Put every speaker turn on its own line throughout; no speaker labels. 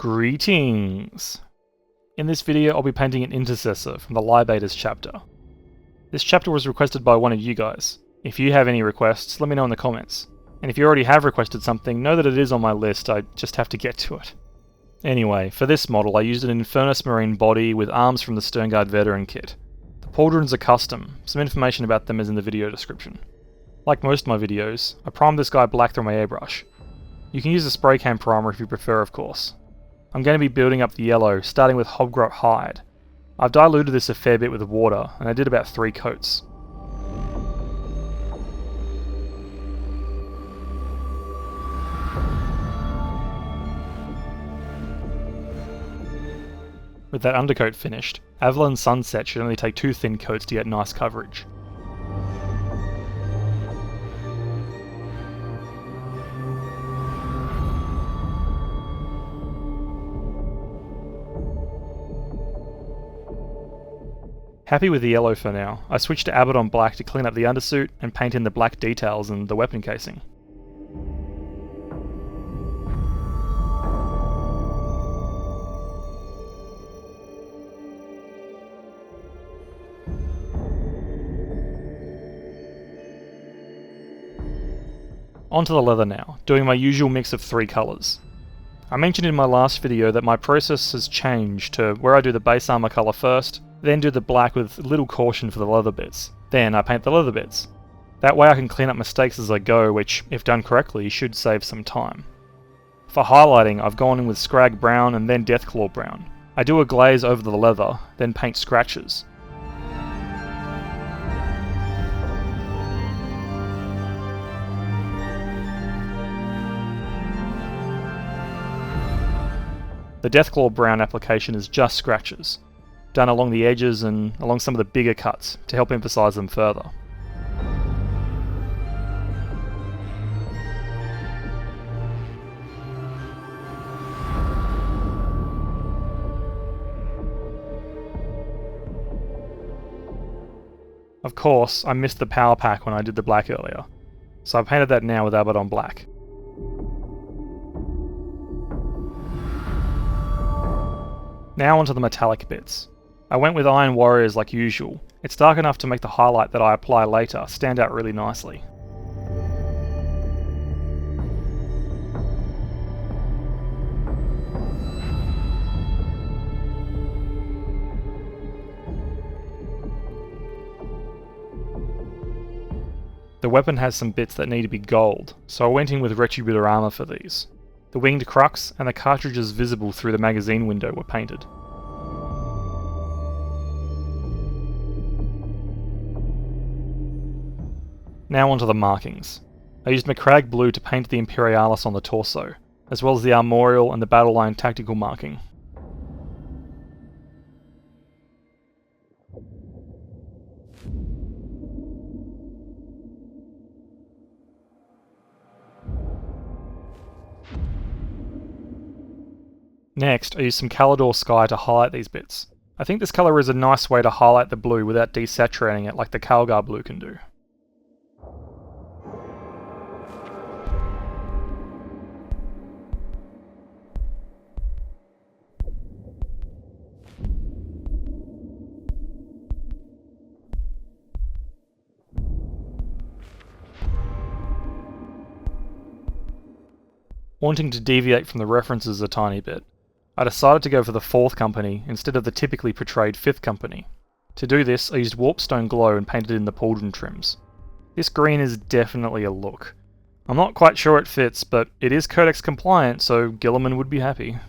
Greetings! In this video I'll be painting an Intercessor from the Libators Chapter. This chapter was requested by one of you guys. If you have any requests, let me know in the comments. And if you already have requested something, know that it is on my list, I just have to get to it. Anyway, for this model I used an Infernus Marine body with arms from the Sternguard Veteran kit. The pauldrons are custom, some information about them is in the video description. Like most of my videos, I primed this guy black through my airbrush. You can use a spray can primer if you prefer, of course. I'm going to be building up the yellow, starting with Hobgrot hide. I've diluted this a fair bit with water, and I did about 3 coats. With that undercoat finished, Averland Sunset should only take 2 thin coats to get nice coverage. Happy with the yellow for now, I switched to Abaddon black to clean up the undersuit and paint in the black details and the weapon casing. Onto the leather now, doing my usual mix of 3 colours. I mentioned in my last video that my process has changed to where I do the base armour colour first, then do the black with little caution for the leather bits. Then I paint the leather bits. That way I can clean up mistakes as I go, which, if done correctly, should save some time. For highlighting, I've gone in with Scrag brown and then Deathclaw brown. I do a glaze over the leather, then paint scratches. The Deathclaw brown application is just scratches, done along the edges and along some of the bigger cuts to help emphasise them further. Of course, I missed the power pack when I did the black earlier, so I painted that now with Abaddon black. Now onto the metallic bits. I went with Iron Warriors like usual. It's dark enough to make the highlight that I apply later stand out really nicely. The weapon has some bits that need to be gold, so I went in with Retributor armour for these. The winged crux and the cartridges visible through the magazine window were painted. Now onto the markings. I used Macragge blue to paint the Imperialis on the torso, as well as the armorial and the battle line tactical marking. Next, I used some Caledor Sky to highlight these bits. I think this colour is a nice way to highlight the blue without desaturating it like the Caledor blue can do. Wanting to deviate from the references a tiny bit, I decided to go for the 4th company instead of the typically portrayed 5th company. To do this, I used Warpstone Glow and painted in the pauldron trims. This green is definitely a look. I'm not quite sure it fits, but it is Codex compliant, so Guilliman would be happy.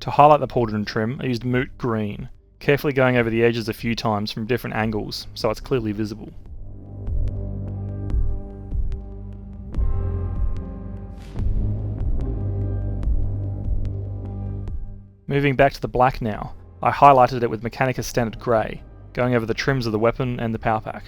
To highlight the pauldron trim, I used Moot Green, carefully going over the edges a few times from different angles, so it's clearly visible. Moving back to the black now, I highlighted it with Mechanicus Standard Grey, going over the trims of the weapon and the power pack.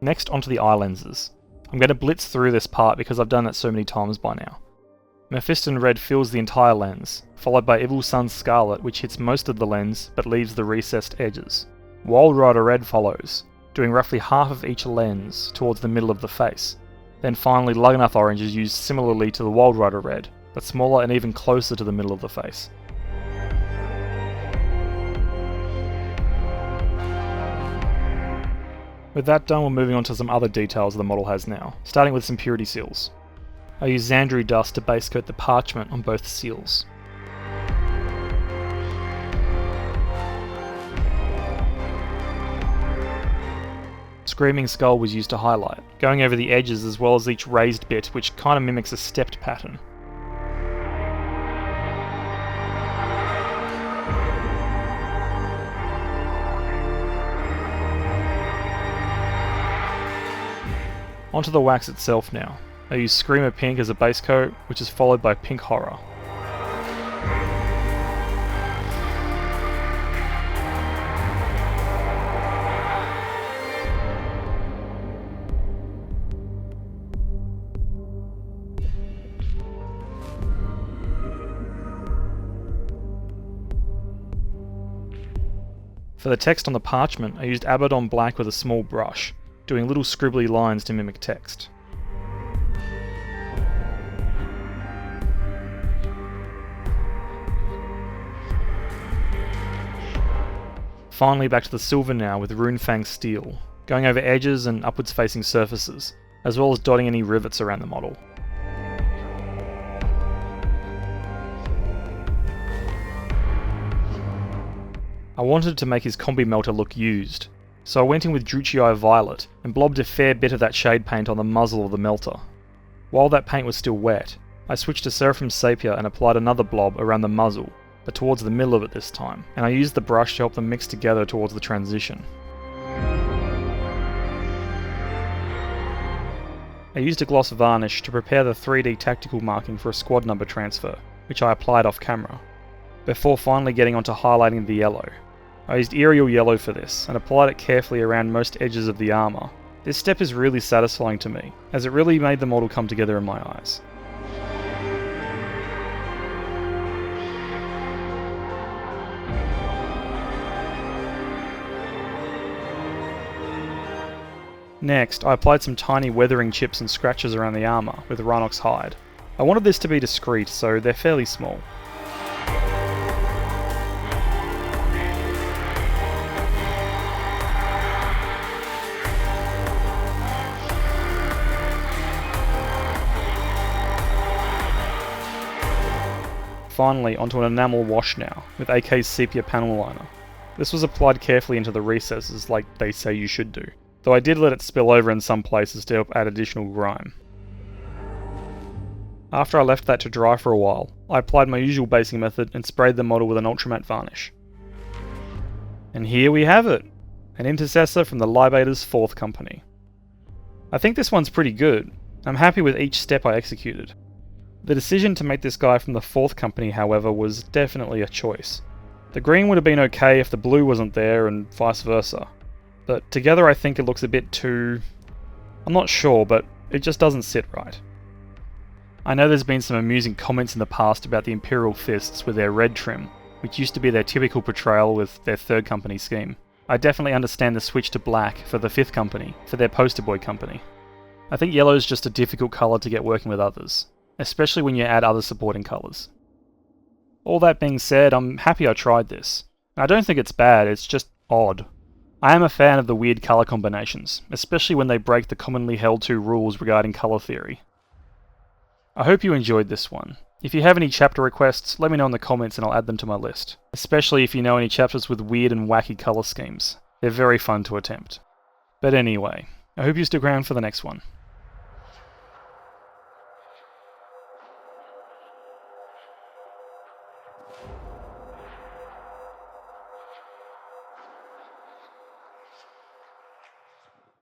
Next onto the eye lenses. I'm going to blitz through this part because I've done it so many times by now. Mephiston red fills the entire lens, followed by Evil Sunz Scarlet, which hits most of the lens but leaves the recessed edges. Walrider red follows, doing roughly half of each lens towards the middle of the face. Then finally Lugganath orange is used similarly to the Walrider red, but smaller and even closer to the middle of the face. With that done, we're moving on to some other details the model has now, starting with some purity seals. I use Zandri dust to base coat the parchment on both seals. Screaming Skull was used to highlight, going over the edges as well as each raised bit, which kinda mimics a stepped pattern. Onto the wax itself now. I use Screamer Pink as a base coat, which is followed by Pink Horror. For the text on the parchment, I used Abaddon black with a small brush, doing little scribbly lines to mimic text. Finally back to the silver now with Runefang steel, going over edges and upwards facing surfaces, as well as dotting any rivets around the model. I wanted to make his Combi-Melta look used, so I went in with Druchii Violet and blobbed a fair bit of that shade paint on the muzzle of the melter. While that paint was still wet, I switched to Seraphim Sepia and applied another blob around the muzzle, but towards the middle of it this time, and I used the brush to help them mix together towards the transition. I used a gloss varnish to prepare the 3D tactical marking for a squad number transfer, which I applied off camera, before finally getting onto highlighting the yellow. I used Aerial Yellow for this, and applied it carefully around most edges of the armour. This step is really satisfying to me, as it really made the model come together in my eyes. Next, I applied some tiny weathering chips and scratches around the armour with Rhinox hide. I wanted this to be discreet, so they're fairly small. Finally, onto an enamel wash now, with AK's Sepia Paneliner. This was applied carefully into the recesses like they say you should do, though I did let it spill over in some places to help add additional grime. After I left that to dry for a while, I applied my usual basing method and sprayed the model with an ultramatte varnish. And here we have it! An Intercessor from the Libators 4th Company. I think this one's pretty good. I'm happy with each step I executed. The decision to make this guy from the 4th Company, however, was definitely a choice. The green would have been okay if the blue wasn't there, and vice versa. But together I think it looks a bit too... I'm not sure, but it just doesn't sit right. I know there's been some amusing comments in the past about the Imperial Fists with their red trim, which used to be their typical portrayal with their 3rd Company scheme. I definitely understand the switch to black for the 5th Company, for their poster boy company. I think yellow is just a difficult colour to get working with others, especially when you add other supporting colours. All that being said, I'm happy I tried this. I don't think it's bad, it's just odd. I am a fan of the weird colour combinations, especially when they break the commonly held to rules regarding colour theory. I hope you enjoyed this one. If you have any chapter requests, let me know in the comments and I'll add them to my list, especially if you know any chapters with weird and wacky colour schemes. They're very fun to attempt. But anyway, I hope you stick around for the next one.